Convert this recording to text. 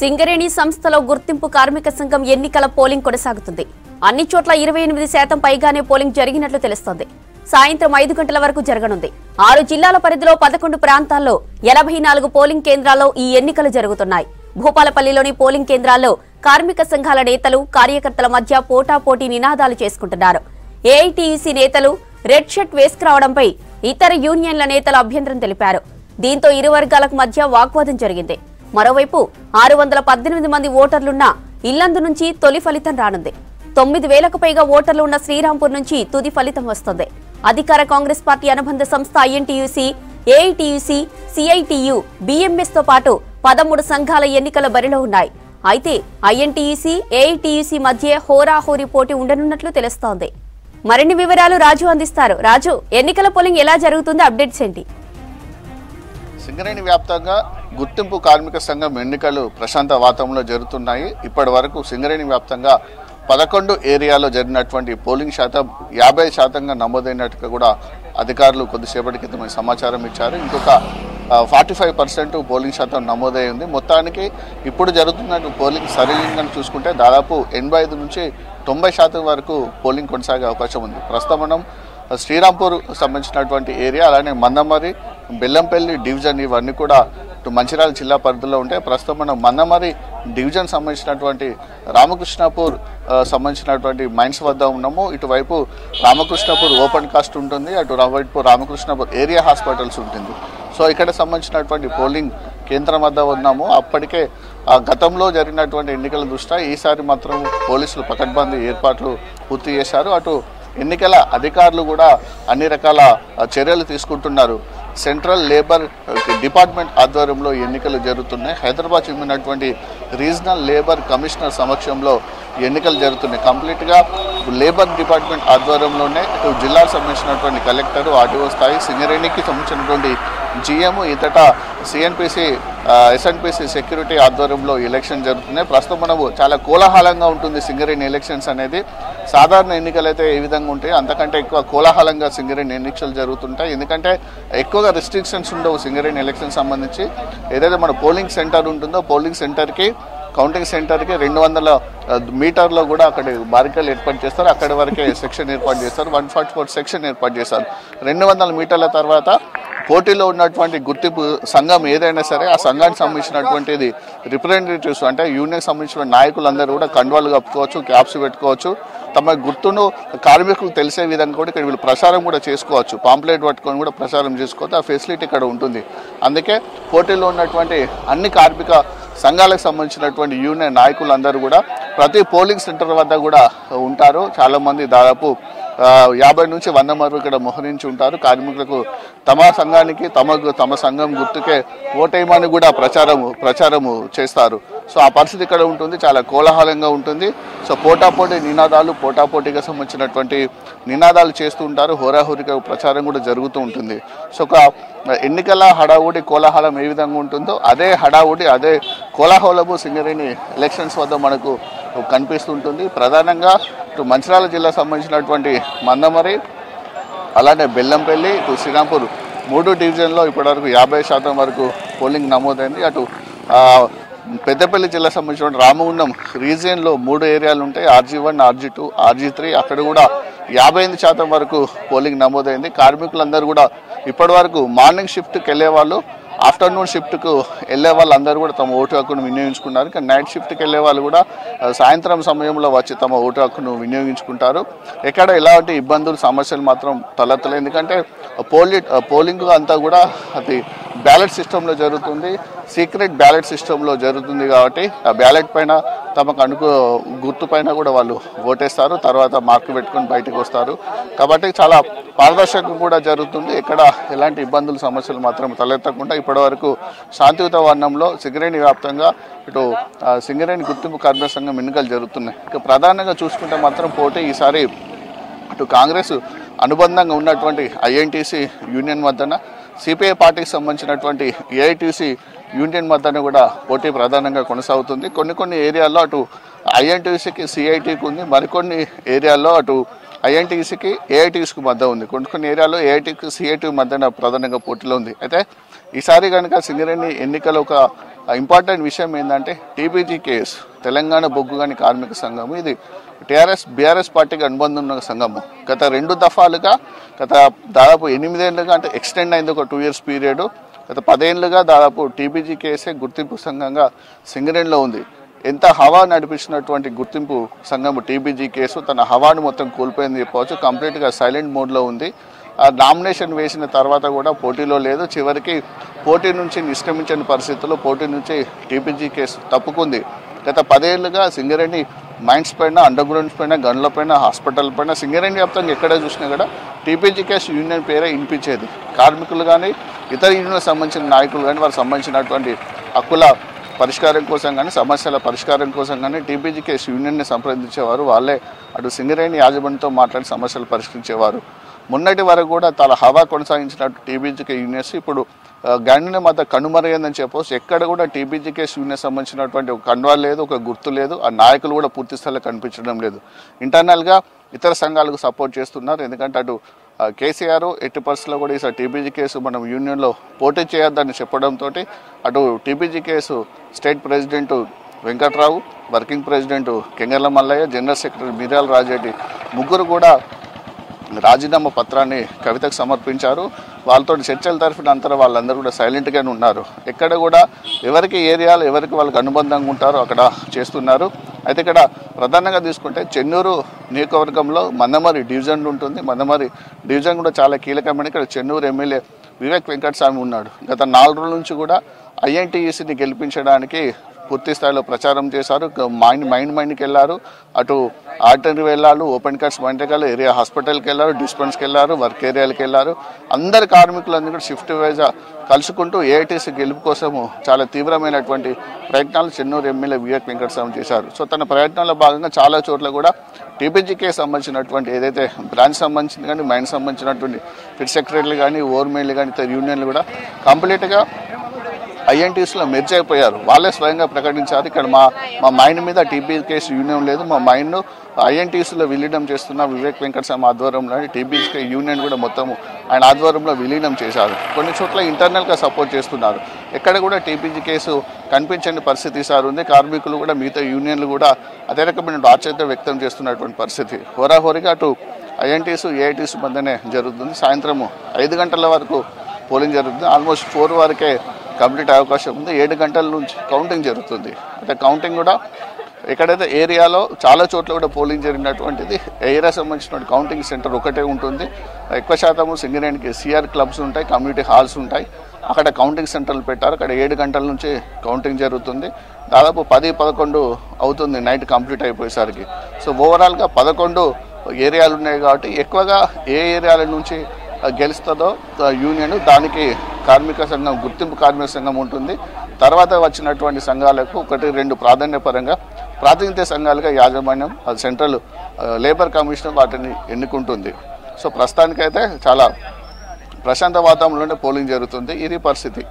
సింగరేణి సంస్థలో గుర్తింపు కార్మిక సంఘం ఎన్నికల పోలింగ్ కొనసాగుతుంది. అన్ని చోట్ల 28% పైగానే పోలింగ్ జరిగినట్లు తెలుస్తోంది. సాయంత్రం 5 గంటల వరకు జరగనుంది. 6 జిల్లాల పరిధిలో 11 ప్రాంతాల్లో 84 పోలింగ్ కేంద్రాల్లో ఈ ఎన్నికలు జరుగుతున్నాయి. భూపాలపల్లిలోని పోలింగ్ కేంద్రాల్లో కార్మిక సంఘాల నేతలు, కార్యకర్తల మధ్య పోటాపోటీ నినాదాలు చేసుకుంటున్నారు. ఏఐటీయూసీ నేతలు రెడ్ షర్ట్ వేసుకురావడంపై ఇతర యూనియన్ల నేతలు అభ్యంతరం తెలిపారు. దీంతో ఇరు వర్గాలకు మధ్య వాగ్వాదం జరిగింది. మరోవైపు 618 మంది ఓటర్లున్న ఇల్లందు నుంచి తొలి ఫలితం రానుంది. 9,000కు పైగా ఓటర్లు ఉన్న శ్రీరాంపూర్ నుంచి తుది ఫలితం వస్తుంది. అధికార కాంగ్రెస్ పార్టీ అనుబంధ సంస్థ ఐఎన్టీయూసీ, ఏఐటీయూసీ, సిఐటియు, బిఎంఎస్ తో పాటు 13 సంఘాల ఎన్నికల బరిలో ఉన్నాయి. అయితే ఐఎన్టీయూసీ, ఏఐటీయూసీ మధ్య హోరాహోరీ పోటీ ఉండనున్నట్లు తెలుస్తోంది. మరిన్ని వివరాలు రాజు అందిస్తారు. రాజు, ఎన్నికల పోలింగ్ ఎలా జరుగుతుందో అప్డేట్స్ ఏంటి? సింగరేణి వ్యాప్తంగా గుర్తింపు కార్మిక సంఘం ఎన్నికలు ప్రశాంత వాతావరణంలో జరుగుతున్నాయి. ఇప్పటి వరకు సింగరేణి వ్యాప్తంగా 11 ఏరియాలో జరిగినటువంటి పోలింగ్ శాతం 50%గా నమోదైనట్టుగా కూడా అధికారులు కొద్దిసేపటి క్రితం సమాచారం ఇచ్చారు. ఇంకొక 45% పోలింగ్ శాతం నమోదై ఉంది. మొత్తానికి ఇప్పుడు జరుగుతున్న పోలింగ్ సరళంగా చూసుకుంటే దాదాపు 85 నుంచి 90% వరకు పోలింగ్ కొనసాగే అవకాశం ఉంది. ప్రస్తుతం మనం శ్రీరాంపూర్ సంబంధించినటువంటి ఏరియా, అలానే మందమరి, బెల్లంపల్లి డివిజన్ ఇవన్నీ కూడా మంచిర్యాల జిల్లా పరిధిలో ఉంటాయి. ప్రస్తుతం మనం మందమరి డివిజన్ సంబంధించినటువంటి రామకృష్ణాపూర్ సంబంధించినటువంటి మైన్స్ వద్ద ఉన్నాము. ఇటువైపు రామకృష్ణాపూర్ ఓపెన్ కాస్ట్ ఉంటుంది, అటువైపు రామకృష్ణాపూర్ ఏరియా హాస్పిటల్స్ ఉంటుంది. సో ఇక్కడ సంబంధించినటువంటి పోలింగ్ కేంద్రం వద్ద ఉన్నాము. అప్పటికే గతంలో జరిగినటువంటి ఎన్నికల దృష్ట్యా ఈసారి మాత్రం పోలీసులు పకడ్బందీ ఏర్పాట్లు పూర్తి చేశారు. అటు ఎన్నికల అధికారులు కూడా అన్ని రకాల చర్యలు తీసుకుంటున్నారు. సెంట్రల్ లేబర్ డిపార్ట్మెంట్ ఆధ్వర్యంలో ఎన్నికలు జరుగుతున్నాయి. హైదరాబాద్ చెందినటువంటి రీజనల్ లేబర్ కమిషనర్ సమక్షంలో ఎన్నికలు జరుగుతున్నాయి. కంప్లీట్గా లేబర్ డిపార్ట్మెంట్ ఆధ్వర్యంలోనే ఇటు జిల్లాకు సంబంధించినటువంటి కలెక్టర్, ఆర్టీఓ స్థాయి, సింగరేణికి సంబంధించినటువంటి జిఎం, ఇతట సిఎన్పిసి, ఎస్ఎన్పిసి సెక్యూరిటీ ఆధ్వర్యంలో ఎలక్షన్ జరుగుతున్నాయి. ప్రస్తుతం మనము చాలా కోలాహలంగా ఉంటుంది సింగరేణి ఎలక్షన్స్ అనేది. సాధారణ ఎన్నికలు అయితే ఏ విధంగా ఉంటాయి అంతకంటే ఎక్కువ కోలాహలంగా సింగరేణి ఎన్నికలు జరుగుతుంటాయి. ఎందుకంటే ఎక్కువగా రిస్ట్రిక్షన్స్ ఉండవు సింగరేణి ఎలక్షన్ సంబంధించి. ఏదైతే మన పోలింగ్ సెంటర్ ఉంటుందో పోలింగ్ సెంటర్కి, కౌంటింగ్ సెంటర్కి 200 మీటర్లో కూడా అక్కడ బారికేలు ఏర్పాటు చేస్తారు. అక్కడి వరకే సెక్షన్ ఏర్పాటు చేస్తారు. 144 సెక్షన్ ఏర్పాటు చేస్తారు. 200 మీటర్ల తర్వాత పోటీలో ఉన్నటువంటి గుర్తింపు సంఘం ఏదైనా సరే ఆ సంఘానికి సంబంధించినటువంటిది రిప్రజెంటేటివ్స్ అంటే యూనియన్కి సంబంధించిన నాయకులందరూ కూడా కండువాలు కప్పుకోవచ్చు, క్యాప్స్ పెట్టుకోవచ్చు. తమ గుర్తును కార్మికులకు తెలిసే విధంగా కూడా ఇక్కడ వీళ్ళు ప్రచారం కూడా చేసుకోవచ్చు. పాంప్లెట్ పట్టుకొని కూడా ప్రచారం చేసుకోవచ్చు. ఆ ఫెసిలిటీ ఇక్కడ ఉంటుంది. అందుకే పోటీలో ఉన్నటువంటి అన్ని కార్మిక సంఘాలకు సంబంధించినటువంటి యూనియన్ నాయకులందరూ కూడా ప్రతి పోలింగ్ సెంటర్ వద్ద కూడా ఉంటారు. చాలామంది దాదాపు 50 నుంచి 100 వరకు ఇక్కడ మోహరించి ఉంటారు. కార్మికులకు తమ సంఘానికి, తమ సంఘం గుర్తుకే ఓటేయమని కూడా ప్రచారము చేస్తారు. సో ఆ పరిస్థితి ఇక్కడ ఉంటుంది. చాలా కోలాహలంగా ఉంటుంది. సో పోటాపోటీ నినాదాలు, పోటాపోటీగా సంబంధించినటువంటి నినాదాలు చేస్తూ ఉంటారు. హోరాహోరీగా ప్రచారం కూడా జరుగుతూ ఉంటుంది. సో ఒక ఎన్నికల హడావుడి, కోలాహలం ఏ విధంగా ఉంటుందో అదే హడావుడి, అదే కోలాహలము సింగరేణి ఎలక్షన్స్ వద్ద మనకు కనిపిస్తుంటుంది. ప్రధానంగా ఇటు మంచిర్యాల జిల్లా సంబంధించినటువంటి మందమరి, అలానే బెల్లంపల్లి, ఇటు శ్రీరాంపూర్ 3 డివిజన్లో ఇప్పటివరకు 50% వరకు పోలింగ్ నమోదైంది. అటు పెద్దపల్లి జిల్లా సంబంధించిన రామగుండం రీజియన్లో 3 ఏరియాలు ఉంటాయి. RG1, RG2, RG3. అక్కడ కూడా 58% వరకు పోలింగ్ నమోదైంది. కార్మికులందరూ కూడా ఇప్పటి వరకు మార్నింగ్ షిఫ్ట్కి వెళ్ళే వాళ్ళు, ఆఫ్టర్నూన్ షిఫ్ట్కు వెళ్ళే వాళ్ళందరూ కూడా తమ ఓటు హక్కును వినియోగించుకున్నారు. కానీ నైట్ షిఫ్ట్కి వెళ్ళే వాళ్ళు కూడా సాయంత్రం సమయంలో వచ్చి తమ ఓటు హక్కును వినియోగించుకుంటారు. ఎక్కడ ఎలాంటి ఇబ్బందులు, సమస్యలు మాత్రం తలెత్తలేదు. ఎందుకంటే పోలింగ్ అంతా కూడా అది బ్యాలెట్ సిస్టంలో జరుగుతుంది, సీక్రెట్ బ్యాలెట్ సిస్టంలో జరుగుతుంది. కాబట్టి ఆ బ్యాలెట్ పైన తమకు గుర్తు పైన కూడా వాళ్ళు ఓటేస్తారు. తర్వాత మార్కు పెట్టుకొని బయటకు వస్తారు. కాబట్టి చాలా పారదర్శకంగా కూడా జరుగుతుంది. ఎక్కడ ఎలాంటి ఇబ్బందులు, సమస్యలు మాత్రం తలెత్తకుండా ఇప్పటివరకు శాంతియుత వర్ణంలో సింగరేణి వ్యాప్తంగా ఇటు సింగరేణి గుర్తింపు కార్మిక సంఘం ఎన్నికలు జరుగుతున్నాయి. ఇక ప్రధానంగా చూసుకుంటే మాత్రం పోటీ ఈసారి ఇటు కాంగ్రెస్ అనుబంధంగా ఉన్నటువంటి ఐఎన్టీసీ యూనియన్ మధ్యన, సిపిఐ పార్టీకి సంబంధించినటువంటి ఏఐటీసీ యూనియన్ మధ్యన కూడా పోటీ ప్రధానంగా కొనసాగుతుంది. కొన్ని ఏరియాల్లో అటు ఐఎన్టీసీకి, సిఐటీకి ఉంది. మరికొన్ని ఏరియాల్లో అటు ఐఎన్టీసీకి, ఏఐటీసీకి మధ్య ఉంది. కొన్ని ఏరియాల్లో ఏఐటీకి, సిఐటీ మధ్యన ప్రధానంగా పోటీలో ఉంది. అయితే ఈసారి కనుక సింగరేణి ఎన్నికలు ఒక ఇంపార్టెంట్ విషయం ఏంటంటే టీబీజీ కేసు తెలంగాణ బొగ్గు గని కార్మిక సంఘం ఇది బీఆర్ఎస్ పార్టీకి అనుబంధం ఉన్న సంఘము. గత 2 దఫాలుగా దాదాపు 8 ఏళ్ళుగా అంటే ఎక్స్టెండ్ అయింది ఒక 2 years పీరియడ్. గత 10 ఏళ్ళుగా దాదాపు టీబీజీ కేసే గుర్తింపు సంఘంగా సింగరేణిలో ఉంది. ఎంత హవా నడిపించినటువంటి గుర్తింపు సంఘం టీబీజీ కేసు తన హవాను మొత్తం కోల్పోయింది చెప్పవచ్చు. కంప్లీట్గా సైలెంట్ మోడ్లో ఉంది. నామినేషన్ వేసిన తర్వాత కూడా పోటీలో లేదు. చివరికి పోటీ నుంచి నిష్క్రమించిన పరిస్థితుల్లో పోటీ నుంచి టీబీజీ కేసు తప్పుకుంది. గత 10 ఏళ్ళుగా సింగరేణి మైన్స్ పైన, అండర్ గ్రౌండ్స్ పైన, గన్ల పైన, హాస్పిటల్ పైన సింగరేణి వ్యాప్తంగా ఎక్కడ చూసినా కూడా టీబీజీ కేసు యూనియన్ పేరే వినిపించేది. కార్మికులు కానీ ఇతర యూనియన్లకు సంబంధించిన నాయకులు కానీ వారికి సంబంధించినటువంటి హక్కుల పరిష్కారం కోసం కానీ సమస్యల పరిష్కారం కోసం కానీ టీబీజీ కేసు యూనియన్ని సంప్రదించేవారు. వాళ్ళే అటు సింగరేణి యాజమాన్యంతో మాట్లాడి సమస్యలు పరిష్కరించేవారు. మొన్నటి వరకు కూడా తన హవా కొనసాగించినట్టు టీబీజీకే యూనియన్స్ ఇప్పుడు గండిన మధ్య కనుమరుగైందని చెప్పవచ్చు. ఎక్కడ కూడా టీబీజీ కేసు యూనియన్ సంబంధించినటువంటి ఒక కండువా లేదు, ఒక గుర్తు లేదు. ఆ నాయకులు కూడా పూర్తి స్థాయిలో కనిపించడం లేదు. ఇంటర్నల్గా ఇతర సంఘాలకు సపోర్ట్ చేస్తున్నారు. ఎందుకంటే అటు కేసీఆర్ ఎట్టి పరిస్థితుల్లో కూడా ఈసారి టీబీజీ కేసు మనం యూనియన్లో పోటీ చేయొద్దని చెప్పడంతో అటు TBG KS state president Venkatrao, working president Kengarla Mallaiah, general secretary Miryala Rajareddy ముగ్గురు కూడా రాజీనామా పత్రాన్ని కవితకు సమర్పించారు. వాళ్ళతో చర్చల తరఫున అంతా వాళ్ళందరూ కూడా సైలెంట్గానే ఉన్నారు. ఎక్కడ కూడా ఎవరికి ఏరియాలు ఎవరికి వాళ్ళకి అనుబంధంగా ఉంటారో అక్కడ చేస్తున్నారు. అయితే ఇక్కడ ప్రధానంగా తీసుకుంటే చెన్నూరు నియోజకవర్గంలో మందమరి డివిజన్ ఉంటుంది. మందమరి డివిజన్ కూడా చాలా కీలకమైన. ఇక్కడ చెన్నూరు ఎమ్మెల్యే వివేక్ వెంకటస్వామి ఉన్నాడు. గత 4 రోజుల నుంచి కూడా ఐఎన్టీయూసీని గెలిపించడానికి పూర్తి స్థాయిలో ప్రచారం చేశారు. మైండ్కి వెళ్ళారు, అటు ఆర్టరీ వెళ్ళారు, ఓపెన్ కట్స్ మైండ్కి ఏరియా హాస్పిటల్కి వెళ్ళారు, డిస్పెన్స్కి వెళ్ళారు, వర్క్ ఏరియాలకు వెళ్ళారు. అందరు కార్మికులందరూ కూడా షిఫ్ట్ వైజ్గా కలుసుకుంటూ ఏఐటీసీ గెలుపు కోసము చాలా తీవ్రమైనటువంటి ప్రయత్నాలు చెన్నూరు ఎమ్మెల్యే వివేక్ వెంకటస్వామి చేశారు. సో తన ప్రయత్నంలో భాగంగా చాలా చోట్ల కూడా టీబీజీకే సంబంధించినటువంటి ఏదైతే బ్రాంచ్ సంబంధించింది కానీ మైండ్ సంబంధించినటువంటి ఫిట్ సెక్రటరీలు కానీ ఓవర్మెయిన్లు కానీ ఇతర యూనియన్లు కూడా కంప్లీట్గా ఐఎన్టీసీలో మెర్జ్ అయిపోయారు. వాళ్ళే స్వయంగా ప్రకటించారు. ఇక్కడ మా మైండ్ మీద టీబీజీ కేసు యూనియన్ లేదు, మా మైండ్ ఐఎన్టీసీలో విలీనం చేస్తున్న వివేక్ వెంకటస్వామి ఆధ్వర్యంలో టీబీజీ యూనియన్ కూడా మొత్తం ఆయన ఆధ్వర్యంలో విలీనం చేశారు. కొన్ని చోట్ల ఇంటర్నల్గా సపోర్ట్ చేస్తున్నారు. ఎక్కడ కూడా టీబీజీ కేసు కనిపించని పరిస్థితి సార్ ఉంది. కార్మికులు కూడా మిగతా యూనియన్లు కూడా అదే రకమైన ఆశ్చర్యం వ్యక్తం చేస్తున్నటువంటి పరిస్థితి. హోరాహోరీగా అటు ఐఎన్టీసీ ఏఐటీసీ మధ్యనే జరుగుతుంది. సాయంత్రం 5 గంటల వరకు పోలింగ్ జరుగుతుంది. ఆల్మోస్ట్ 4 వరకే కంప్లీట్ అవకాశం ఉంది. 7 గంటల నుంచి కౌంటింగ్ జరుగుతుంది. అంటే కౌంటింగ్ కూడా ఎక్కడైతే ఏరియాలో చాలా చోట్ల కూడా పోలింగ్ జరిగినటువంటిది ఏరియా సంబంధించిన కౌంటింగ్ సెంటర్ ఒకటే ఉంటుంది. ఎక్కువ శాతము సింగరేణికి సిఆర్ క్లబ్స్ ఉంటాయి, కమ్యూనిటీ హాల్స్ ఉంటాయి. అక్కడ కౌంటింగ్ సెంటర్లు పెట్టారు. అక్కడ 7 గంటల నుంచి కౌంటింగ్ జరుగుతుంది. దాదాపు 10-11 అవుతుంది నైట్ కంప్లీట్ అయిపోయేసరికి. సో ఓవరాల్గా 11 ఏరియాలు ఉన్నాయి కాబట్టి ఎక్కువగా ఏ ఏరియాల నుంచి గెలుస్తుందో యూనియన్ దానికి కార్మిక సంఘం గుర్తింపు కార్మిక సంఘం ఉంటుంది. తర్వాత వచ్చినటువంటి సంఘాలకు 1-2 ప్రాతినిధ్య సంఘాలుగా యాజమాన్యం సెంట్రల్ లేబర్ కమిషన్ వాటిని ఎన్నుకుంటుంది. సో ప్రస్తుతానికైతే చాలా ప్రశాంత వాతావరణంలోనే పోలింగ్ జరుగుతుంది. ఇది పరిస్థితి.